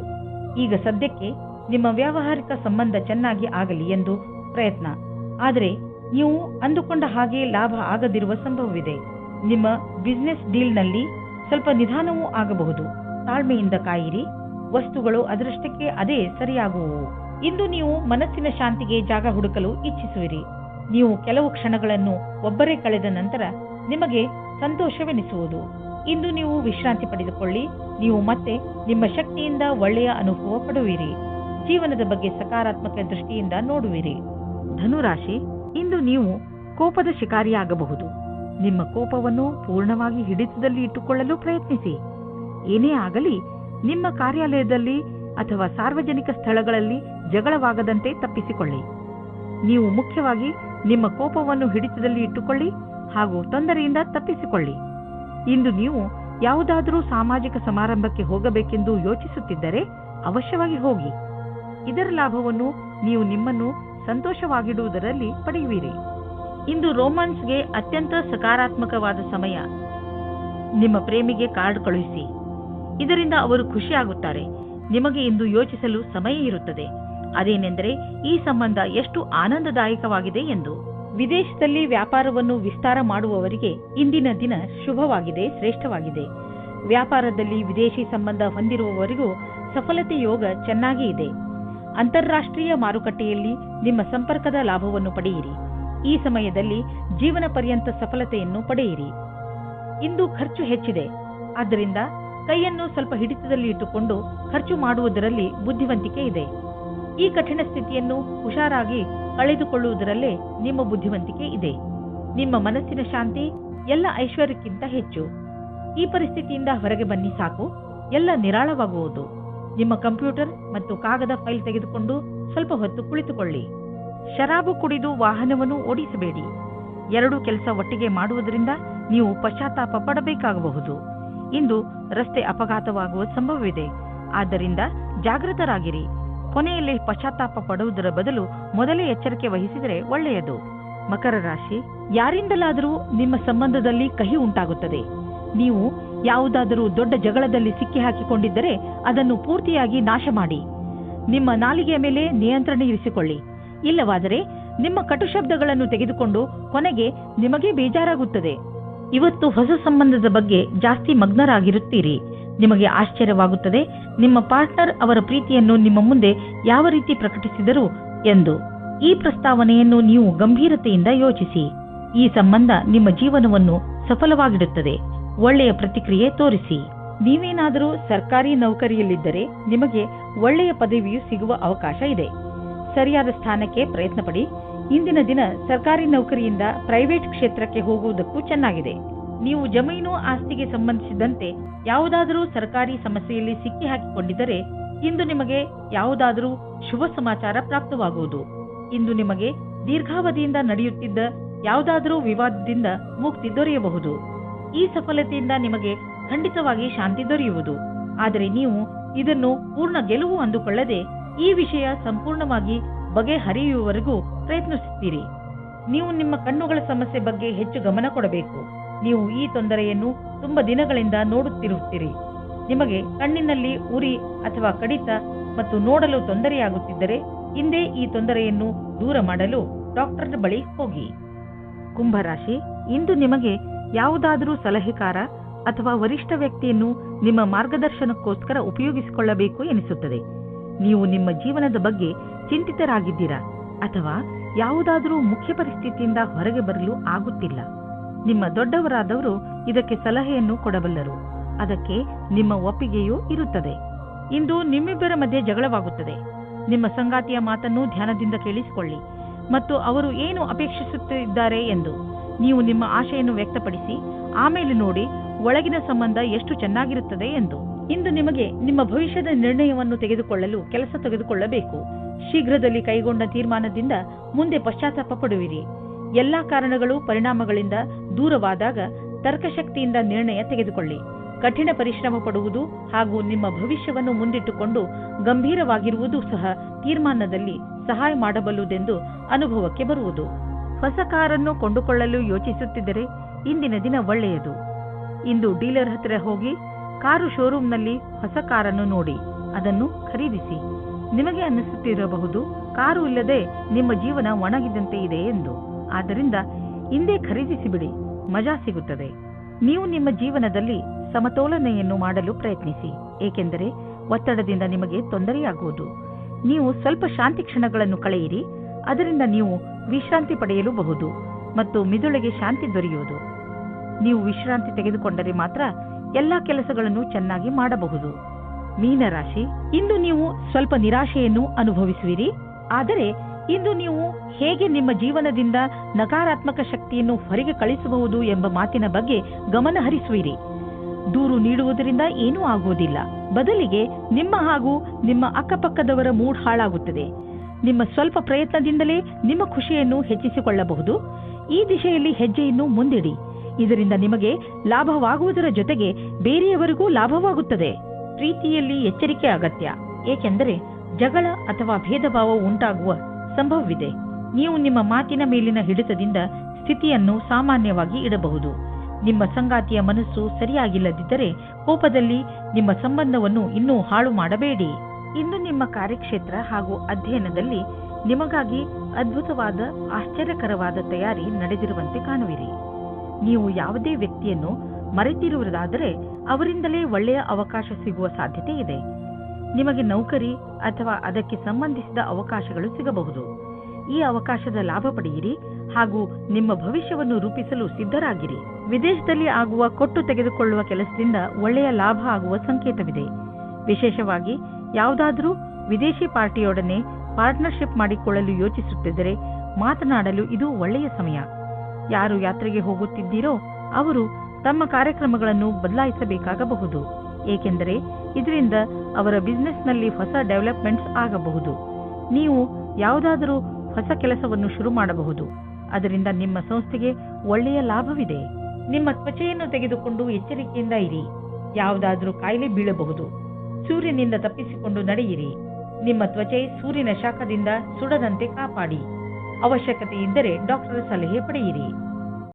ಈಗ ಸದ್ಯಕ್ಕೆ ನಿಮ್ಮ ವ್ಯಾವಹಾರಿಕ ಸಂಬಂಧ ಚೆನ್ನಾಗಿ ಆಗಲಿ ಎಂದು ಪ್ರಯತ್ನ. ಆದರೆ ನೀವು ಅಂದುಕೊಂಡ ಹಾಗೆ ಲಾಭ ಆಗದಿರುವ ಸಂಭವವಿದೆ. ನಿಮ್ಮ ಬಿಸಿನೆಸ್ ಡೀಲ್ನಲ್ಲಿ ಸ್ವಲ್ಪ ನಿಧಾನವೂ ಆಗಬಹುದು. ತಾಳ್ಮೆಯಿಂದ ಕಾಯಿರಿ. ವಸ್ತುಗಳು ಅದರಷ್ಟಕ್ಕೆ ಅದೇ ಸರಿಯಾಗುವು. ಇಂದು ನೀವು ಮನಸ್ಸಿನ ಶಾಂತಿಗೆ ಜಾಗ ಹುಡುಕಲು ಇಚ್ಛಿಸುವಿರಿ. ನೀವು ಕೆಲವು ಕ್ಷಣಗಳನ್ನು ಒಬ್ಬರೇ ಕಳೆದ ನಂತರ ನಿಮಗೆ ಸಂತೋಷವೆನಿಸುವುದು. ಇಂದು ನೀವು ವಿಶ್ರಾಂತಿ ಪಡೆದುಕೊಳ್ಳಿ. ನೀವು ಮತ್ತೆ ನಿಮ್ಮ ಶಕ್ತಿಯಿಂದ ಒಳ್ಳೆಯ ಅನುಭವ ಪಡುವಿರಿ. ಜೀವನದ ಬಗ್ಗೆ ಸಕಾರಾತ್ಮಕ ದೃಷ್ಟಿಯಿಂದ ನೋಡುವಿರಿ. ಧನುರಾಶಿ, ಇಂದು ನೀವು ಕೋಪದ ಶಿಕಾರಿಯಾಗಬಹುದು. ನಿಮ್ಮ ಕೋಪವನ್ನು ಪೂರ್ಣವಾಗಿ ಹಿಡಿತದಲ್ಲಿ ಇಟ್ಟುಕೊಳ್ಳಲು ಪ್ರಯತ್ನಿಸಿ. ಏನೇ ಆಗಲಿ ನಿಮ್ಮ ಕಾರ್ಯಾಲಯದಲ್ಲಿ ಅಥವಾ ಸಾರ್ವಜನಿಕ ಸ್ಥಳಗಳಲ್ಲಿ ಜಗಳವಾಗದಂತೆ ತಪ್ಪಿಸಿಕೊಳ್ಳಿ. ನೀವು ಮುಖ್ಯವಾಗಿ ನಿಮ್ಮ ಕೋಪವನ್ನು ಹಿಡಿತದಲ್ಲಿ ಇಟ್ಟುಕೊಳ್ಳಿ ಹಾಗೂ ತೊಂದರೆಯಿಂದ ತಪ್ಪಿಸಿಕೊಳ್ಳಿ. ಇಂದು ನೀವು ಯಾವುದಾದರೂ ಸಾಮಾಜಿಕ ಸಮಾರಂಭಕ್ಕೆ ಹೋಗಬೇಕೆಂದು ಯೋಚಿಸುತ್ತಿದ್ದರೆ ಅವಶ್ಯವಾಗಿ ಹೋಗಿ. ಇದರ ಲಾಭವನ್ನು ನೀವು ನಿಮ್ಮನ್ನು ಸಂತೋಷವಾಗಿಡುವುದರಲ್ಲಿ ಪಡೆಯುವಿರಿ. ಇಂದು ರೋಮಾನ್ಸ್ಗೆ ಅತ್ಯಂತ ಸಕಾರಾತ್ಮಕವಾದ ಸಮಯ. ನಿಮ್ಮ ಪ್ರೇಮಿಗೆ ಕಾರ್ಡ್ ಕಳುಹಿಸಿ. ಇದರಿಂದ ಅವರು ಖುಷಿಯಾಗುತ್ತಾರೆ. ನಿಮಗೆ ಇಂದು ಯೋಚಿಸಲು ಸಮಯ ಇರುತ್ತದೆ. ಅದೇನೆಂದರೆ ಈ ಸಂಬಂಧ ಎಷ್ಟು ಆನಂದದಾಯಕವಾಗಿದೆ ಎಂದು. ವಿದೇಶದಲ್ಲಿ ವ್ಯಾಪಾರವನ್ನು ವಿಸ್ತಾರ ಮಾಡುವವರಿಗೆ ಇಂದಿನ ದಿನ ಶುಭವಾಗಿದೆ, ಶ್ರೇಷ್ಠವಾಗಿದೆ. ವ್ಯಾಪಾರದಲ್ಲಿ ವಿದೇಶಿ ಸಂಬಂಧ ಹೊಂದಿರುವವರಿಗೂ ಸಫಲತೆ ಯೋಗ ಚೆನ್ನಾಗಿ ಇದೆ. ಅಂತಾರಾಷ್ಟ್ರೀಯ ಮಾರುಕಟ್ಟೆಯಲ್ಲಿ ನಿಮ್ಮ ಸಂಪರ್ಕದ ಲಾಭವನ್ನು ಪಡೆಯಿರಿ. ಈ ಸಮಯದಲ್ಲಿ ಜೀವನ ಪರ್ಯಂತ ಸಫಲತೆಯನ್ನು ಪಡೆಯಿರಿ. ಇಂದು ಖರ್ಚು ಹೆಚ್ಚಿದೆ. ಆದ್ದರಿಂದ ಕೈಯನ್ನು ಸ್ವಲ್ಪ ಹಿಡಿತದಲ್ಲಿ ಇಟ್ಟುಕೊಂಡು ಖರ್ಚು ಮಾಡುವುದರಲ್ಲಿ ಬುದ್ಧಿವಂತಿಕೆ ಇದೆ. ಈ ಕಠಿಣ ಸ್ಥಿತಿಯನ್ನು ಹುಷಾರಾಗಿ ಕಳೆದುಕೊಳ್ಳುವುದರಲ್ಲೇ ನಿಮ್ಮ ಬುದ್ಧಿವಂತಿಕೆ ಇದೆ. ನಿಮ್ಮ ಮನಸ್ಸಿನ ಶಾಂತಿ ಎಲ್ಲ ಐಶ್ವರ್ಯಕ್ಕಿಂತ ಹೆಚ್ಚು. ಈ ಪರಿಸ್ಥಿತಿಯಿಂದ ಹೊರಗೆ ಬನ್ನಿ ಸಾಕು, ಎಲ್ಲ ನಿರಾಳವಾಗುವುದು. ನಿಮ್ಮ ಕಂಪ್ಯೂಟರ್ ಮತ್ತು ಕಾಗದ ಫೈಲ್ ತೆಗೆದುಕೊಂಡು ಸ್ವಲ್ಪ ಹೊತ್ತು ಕುಳಿತುಕೊಳ್ಳಿ. ಶರಾಬು ಕುಡಿದು ವಾಹನವನ್ನು ಓಡಿಸಬೇಡಿ. ಎರಡೂ ಕೆಲಸ ಒಟ್ಟಿಗೆ ಮಾಡುವುದರಿಂದ ನೀವು ಪಶ್ಚಾತ್ತಾಪ ಪಡಬೇಕಾಗಬಹುದು. ಇಂದು ರಸ್ತೆ ಅಪಘಾತವಾಗುವ ಸಂಭವವಿದೆ. ಆದ್ದರಿಂದ ಜಾಗೃತರಾಗಿರಿ. ಕೊನೆಯಲ್ಲಿ ಪಶ್ಚಾತ್ತಾಪ ಪಡುವುದರ ಬದಲು ಮೊದಲೇ ಎಚ್ಚರಿಕೆ ವಹಿಸಿದರೆ ಒಳ್ಳೆಯದು. ಮಕರ ರಾಶಿ, ಯಾರಿಂದಲಾದರೂ ನಿಮ್ಮ ಸಂಬಂಧದಲ್ಲಿ ಕಹಿ ಉಂಟಾಗುತ್ತದೆ. ನೀವು ಯಾವುದಾದರೂ ದೊಡ್ಡ ಜಗಳದಲ್ಲಿ ಸಿಕ್ಕಿ ಹಾಕಿಕೊಂಡಿದ್ದರೆ ಅದನ್ನು ಪೂರ್ತಿಯಾಗಿ ನಾಶ ಮಾಡಿ. ನಿಮ್ಮ ನಾಲಿಗೆಯ ಮೇಲೆ ನಿಯಂತ್ರಣ ಇರಿಸಿಕೊಳ್ಳಿ. ಇಲ್ಲವಾದರೆ ನಿಮ್ಮ ಕಟು ಶಬ್ದಗಳನ್ನು ತೆಗೆದುಕೊಂಡು ಕೊನೆಗೆ ನಿಮಗೆ ಬೇಜಾರಾಗುತ್ತದೆ. ಇವತ್ತು ಹೊಸ ಸಂಬಂಧದ ಬಗ್ಗೆ ಜಾಸ್ತಿ ಮಗ್ನರಾಗಿರುತ್ತೀರಿ. ನಿಮಗೆ ಆಶ್ಚರ್ಯವಾಗುತ್ತದೆ ನಿಮ್ಮ ಪಾರ್ಟ್ನರ್ ಅವರ ಪ್ರೀತಿಯನ್ನು ನಿಮ್ಮ ಮುಂದೆ ಯಾವ ರೀತಿ ಪ್ರಕಟಿಸಿದರು ಎಂದು. ಈ ಪ್ರಸ್ತಾವನೆಯನ್ನು ನೀವು ಗಂಭೀರತೆಯಿಂದ ಯೋಚಿಸಿ. ಈ ಸಂಬಂಧ ನಿಮ್ಮ ಜೀವನವನ್ನು ಸಫಲವಾಗಿಡುತ್ತದೆ. ಒಳ್ಳೆಯ ಪ್ರತಿಕ್ರಿಯೆ ತೋರಿಸಿ. ನೀವೇನಾದರೂ ಸರ್ಕಾರಿ ನೌಕರಿಯಲ್ಲಿದ್ದರೆ ನಿಮಗೆ ಒಳ್ಳೆಯ ಪದವಿಯು ಸಿಗುವ ಅವಕಾಶ ಇದೆ. ಸರಿಯಾದ ಸ್ಥಾನಕ್ಕೆ ಪ್ರಯತ್ನ ಪಡಿ. ಇಂದಿನ ದಿನ ಸರ್ಕಾರಿ ನೌಕರಿಯಿಂದ ಪ್ರೈವೇಟ್ ಕ್ಷೇತ್ರಕ್ಕೆ ಹೋಗುವುದಕ್ಕೂ ಚೆನ್ನಾಗಿದೆ. ನೀವು ಜಮೀನು ಆಸ್ತಿಗೆ ಸಂಬಂಧಿಸಿದಂತೆ ಯಾವುದಾದರೂ ಸರ್ಕಾರಿ ಸಮಸ್ಯೆಯಲ್ಲಿ ಸಿಕ್ಕಿ ಹಾಕಿಕೊಂಡಿದ್ದರೆ ಇಂದು ನಿಮಗೆ ಯಾವುದಾದರೂ ಶುಭ ಸಮಾಚಾರ ಪ್ರಾಪ್ತವಾಗುವುದು. ಇಂದು ನಿಮಗೆ ದೀರ್ಘಾವಧಿಯಿಂದ ನಡೆಯುತ್ತಿದ್ದ ಯಾವುದಾದರೂ ವಿವಾದದಿಂದ ಮುಕ್ತಿ ದೊರೆಯಬಹುದು. ಈ ಸಫಲತೆಯಿಂದ ನಿಮಗೆ ಖಂಡಿತವಾಗಿ ಶಾಂತಿ ದೊರೆಯುವುದು. ಆದರೆ ನೀವು ಇದನ್ನು ಪೂರ್ಣ ಗೆಲುವು ಅಂದುಕೊಳ್ಳದೆ ಈ ವಿಷಯ ಸಂಪೂರ್ಣವಾಗಿ ಬಗೆಹರಿಯುವವರೆಗೂ ಪ್ರಯತ್ನಿಸುತ್ತೀರಿ. ನೀವು ನಿಮ್ಮ ಕಣ್ಣುಗಳ ಸಮಸ್ಯೆ ಬಗ್ಗೆ ಹೆಚ್ಚು ಗಮನ ಕೊಡಬೇಕು. ನೀವು ಈ ತೊಂದರೆಯನ್ನು ತುಂಬಾ ದಿನಗಳಿಂದ ನೋಡುತ್ತಿರುತ್ತೀರಿ. ನಿಮಗೆ ಕಣ್ಣಿನಲ್ಲಿ ಉರಿ ಅಥವಾ ಕಡಿತ ಮತ್ತು ನೋಡಲು ತೊಂದರೆಯಾಗುತ್ತಿದ್ದರೆ ಹಿಂದೆ ಈ ತೊಂದರೆಯನ್ನು ದೂರ ಮಾಡಲು ಡಾಕ್ಟರ್ ಬಳಿ ಹೋಗಿ. ಕುಂಭರಾಶಿ, ಇಂದು ನಿಮಗೆ ಯಾವುದಾದರೂ ಸಲಹೆಕಾರ ಅಥವಾ ವರಿಷ್ಠ ವ್ಯಕ್ತಿಯನ್ನು ನಿಮ್ಮ ಮಾರ್ಗದರ್ಶನಕ್ಕೋಸ್ಕರ ಉಪಯೋಗಿಸಿಕೊಳ್ಳಬೇಕು ಎನಿಸುತ್ತದೆ. ನೀವು ನಿಮ್ಮ ಜೀವನದ ಬಗ್ಗೆ ಚಿಂತಿತರಾಗಿದ್ದೀರಾ ಅಥವಾ ಯಾವುದಾದರೂ ಮುಖ್ಯ ಪರಿಸ್ಥಿತಿಯಿಂದ ಹೊರಗೆ ಬರಲು ಆಗುತ್ತಿಲ್ಲ. ನಿಮ್ಮ ದೊಡ್ಡವರಾದವರು ಇದಕ್ಕೆ ಸಲಹೆಯನ್ನು ಕೊಡಬಲ್ಲರು. ಅದಕ್ಕೆ ನಿಮ್ಮ ಒಪ್ಪಿಗೆಯೂ ಇರುತ್ತದೆ. ಇಂದು ನಿಮ್ಮಿಬ್ಬರ ಮಧ್ಯೆ ಜಗಳವಾಗುತ್ತದೆ. ನಿಮ್ಮ ಸಂಗಾತಿಯ ಮಾತನ್ನು ಧ್ಯಾನದಿಂದ ಕೇಳಿಸಿಕೊಳ್ಳಿ ಮತ್ತು ಅವರು ಏನು ಅಪೇಕ್ಷಿಸುತ್ತಿದ್ದಾರೆ ಎಂದು ನೀವು ನಿಮ್ಮ ಆಶೆಯನ್ನು ವ್ಯಕ್ತಪಡಿಸಿ ಆಮೇಲೆ ನೋಡಿ ಒಳಗಿನ ಸಂಬಂಧ ಎಷ್ಟು ಚೆನ್ನಾಗಿರುತ್ತದೆ ಎಂದು. ಇಂದು ನಿಮಗೆ ನಿಮ್ಮ ಭವಿಷ್ಯದ ನಿರ್ಣಯವನ್ನು ತೆಗೆದುಕೊಳ್ಳಲು ಕೆಲಸ ತೆಗೆದುಕೊಳ್ಳಬೇಕು. ಶೀಘ್ರದಲ್ಲಿ ಕೈಗೊಂಡ ತೀರ್ಮಾನದಿಂದ ಮುಂದೆ ಪಶ್ಚಾತ್ತಾಪ ಪಡುವಿರಿ. ಎಲ್ಲಾ ಕಾರಣಗಳು ಪರಿಣಾಮಗಳಿಂದ ದೂರವಾದಾಗ ತರ್ಕಶಕ್ತಿಯಿಂದ ನಿರ್ಣಯ ತೆಗೆದುಕೊಳ್ಳಿ. ಕಠಿಣ ಪರಿಶ್ರಮ ಪಡುವುದು ಹಾಗೂ ನಿಮ್ಮ ಭವಿಷ್ಯವನ್ನು ಮುಂದಿಟ್ಟುಕೊಂಡು ಗಂಭೀರವಾಗಿರುವುದು ಸಹ ತೀರ್ಮಾನದಲ್ಲಿ ಸಹಾಯ ಮಾಡಬಲ್ಲುದೆಂದು ಅನುಭವಕ್ಕೆ ಬರುವುದು. ಹೊಸ ಕಾರನ್ನು ಕೊಂಡುಕೊಳ್ಳಲು ಯೋಚಿಸುತ್ತಿದ್ದರೆ ಇಂದಿನ ದಿನ ಒಳ್ಳೆಯದು. ಇಂದು ಡೀಲರ್ ಹತ್ತಿರ ಹೋಗಿ ಕಾರು ಶೋರೂಮ್ನಲ್ಲಿ ಹೊಸ ಕಾರನ್ನು ನೋಡಿ ಅದನ್ನು ಖರೀದಿಸಿ. ನಿಮಗೆ ಅನ್ನಿಸುತ್ತಿರಬಹುದು ಕಾರು ಇಲ್ಲದೆ ನಿಮ್ಮ ಜೀವನ ಒಣಗಿದಂತೆ ಇದೆ ಎಂದು. ಆದ್ದರಿಂದ ಇಂದೇ ಖರೀದಿಸಿಬಿಡಿ, ಮಜಾ ಸಿಗುತ್ತದೆ. ನೀವು ನಿಮ್ಮ ಜೀವನದಲ್ಲಿ ಸಮತೋಲನೆಯನ್ನು ಮಾಡಲು ಪ್ರಯತ್ನಿಸಿ, ಏಕೆಂದರೆ ಒತ್ತಡದಿಂದ ನಿಮಗೆ ತೊಂದರೆಯಾಗುವುದು. ನೀವು ಸ್ವಲ್ಪ ಶಾಂತಿ ಕ್ಷಣಗಳನ್ನು ಕಳೆಯಿರಿ, ಅದರಿಂದ ನೀವು ವಿಶ್ರಾಂತಿ ಪಡೆಯಲೂಬಹುದು ಮತ್ತು ಮಿದುಳಿಗೆ ಶಾಂತಿ ದೊರೆಯುವುದು. ನೀವು ವಿಶ್ರಾಂತಿ ತೆಗೆದುಕೊಂಡರೆ ಮಾತ್ರ ಎಲ್ಲಾ ಕೆಲಸಗಳನ್ನು ಚೆನ್ನಾಗಿ ಮಾಡಬಹುದು. ಮೀನರಾಶಿ, ಇಂದು ನೀವು ಸ್ವಲ್ಪ ನಿರಾಶೆಯನ್ನು ಅನುಭವಿಸುವಿರಿ. ಆದರೆ ಇಂದು ನೀವು ಹೇಗೆ ನಿಮ್ಮ ಜೀವನದಿಂದ ನಕಾರಾತ್ಮಕ ಶಕ್ತಿಯನ್ನು ಹೊರಗೆ ಕಳಿಸಬಹುದು ಎಂಬ ಮಾತಿನ ಬಗ್ಗೆ ಗಮನ ಹರಿಸುವಿರಿ. ದೂರು ನೀಡುವುದರಿಂದ ಏನೂ ಆಗುವುದಿಲ್ಲ. ಬದಲಿಗೆ ನಿಮ್ಮ ಹಾಗೂ ನಿಮ್ಮ ಅಕ್ಕಪಕ್ಕದವರ ಮೂಡ್ ಹಾಳಾಗುತ್ತದೆ. ನಿಮ್ಮ ಸ್ವಲ್ಪ ಪ್ರಯತ್ನದಿಂದಲೇ ನಿಮ್ಮ ಖುಷಿಯನ್ನು ಹೆಚ್ಚಿಸಿಕೊಳ್ಳಬಹುದು. ಈ ದಿಶೆಯಲ್ಲಿ ಹೆಜ್ಜೆಯನ್ನು ಮುಂದಿಡಿ. ಇದರಿಂದ ನಿಮಗೆ ಲಾಭವಾಗುವುದರ ಜೊತೆಗೆ ಬೇರೆಯವರಿಗೂ ಲಾಭವಾಗುತ್ತದೆ. ಪ್ರೀತಿಯಲ್ಲಿ ಎಚ್ಚರಿಕೆ ಅಗತ್ಯ, ಏಕೆಂದರೆ ಜಗಳ ಅಥವಾ ಭೇದ ಭಾವ ಉಂಟಾಗುವ ಸಂಭವವಿದೆ. ನೀವು ನಿಮ್ಮ ಮಾತಿನ ಮೇಲಿನ ಹಿಡಿತದಿಂದ ಸ್ಥಿತಿಯನ್ನು ಸಾಮಾನ್ಯವಾಗಿ ಇಡಬಹುದು. ನಿಮ್ಮ ಸಂಗಾತಿಯ ಮನಸ್ಸು ಸರಿಯಾಗಿಲ್ಲದಿದ್ದರೆ ಕೋಪದಲ್ಲಿ ನಿಮ್ಮ ಸಂಬಂಧವನ್ನು ಇನ್ನೂ ಹಾಳು ಮಾಡಬೇಡಿ. ಇಂದು ನಿಮ್ಮ ಕಾರ್ಯಕ್ಷೇತ್ರ ಹಾಗೂ ಅಧ್ಯಯನದಲ್ಲಿ ನಿಮಗಾಗಿ ಅದ್ಭುತವಾದ ಆಶ್ಚರ್ಯಕರವಾದ ತಯಾರಿ ನಡೆದಿರುವಂತೆ ಕಾಣುವಿರಿ. ನೀವು ಯಾವುದೇ ವ್ಯಕ್ತಿಯನ್ನು ಮರೆತಿರುವುದಾದರೆ ಅವರಿಂದಲೇ ಒಳ್ಳೆಯ ಅವಕಾಶ ಸಿಗುವ ಸಾಧ್ಯತೆ ಇದೆ. ನಿಮಗೆ ನೌಕರಿ ಅಥವಾ ಅದಕ್ಕೆ ಸಂಬಂಧಿಸಿದ ಅವಕಾಶಗಳು ಸಿಗಬಹುದು. ಈ ಅವಕಾಶದ ಲಾಭ ಪಡೆಯಿರಿ ಹಾಗೂ ನಿಮ್ಮ ಭವಿಷ್ಯವನ್ನು ರೂಪಿಸಲು ಸಿದ್ಧರಾಗಿರಿ. ವಿದೇಶದಲ್ಲಿ ಆಗುವ ಕೊಟ್ಟು ತೆಗೆದುಕೊಳ್ಳುವ ಕೆಲಸದಿಂದ ಒಳ್ಳೆಯ ಲಾಭ ಆಗುವ ಸಂಕೇತವಿದೆ. ವಿಶೇಷವಾಗಿ ಯಾವುದಾದರೂ ವಿದೇಶಿ ಪಾರ್ಟಿಯೊಡನೆ ಪಾರ್ಟ್ನರ್ಶಿಪ್ ಮಾಡಿಕೊಳ್ಳಲು ಯೋಚಿಸುತ್ತಿದ್ದರೆ ಮಾತನಾಡಲು ಇದು ಒಳ್ಳೆಯ ಸಮಯ. ಯಾರು ಯಾತ್ರೆಗೆ ಹೋಗುತ್ತಿದ್ದೀರೋ ಅವರು ತಮ್ಮ ಕಾರ್ಯಕ್ರಮಗಳನ್ನು ಬದಲಾಯಿಸಬೇಕಾಗಬಹುದು, ಏಕೆಂದರೆ ಇದರಿಂದ ಅವರ ಬಿಸಿನೆಸ್ನಲ್ಲಿ ಹೊಸ ಡೆವಲಪ್ಮೆಂಟ್ಸ್ ಆಗಬಹುದು. ನೀವು ಯಾವುದಾದರೂ ಹೊಸ ಕೆಲಸವನ್ನು ಶುರು ಮಾಡಬಹುದು. ಅದರಿಂದ ನಿಮ್ಮ ಸಂಸ್ಥೆಗೆ ಒಳ್ಳೆಯ ಲಾಭವಿದೆ. ನಿಮ್ಮ ತ್ವಚೆಯನ್ನು ತೆಗೆದುಕೊಂಡು ಎಚ್ಚರಿಕೆಯಿಂದ ಇರಿ. ಯಾವುದಾದರೂ ಕಾಯಿಲೆ ಬೀಳಬಹುದು. ಸೂರ್ಯನಿಂದ ತಪ್ಪಿಸಿಕೊಂಡು ನಡೆಯಿರಿ. ನಿಮ್ಮ ತ್ವಚೆ ಸೂರ್ಯನ ಶಾಖದಿಂದ ಸುಡದಂತೆ ಕಾಪಾಡಿ. ಅವಶ್ಯಕತೆ ಇದ್ದರೆ ಡಾಕ್ಟರ್ ಸಲಹೆ ಪಡೆಯಿರಿ.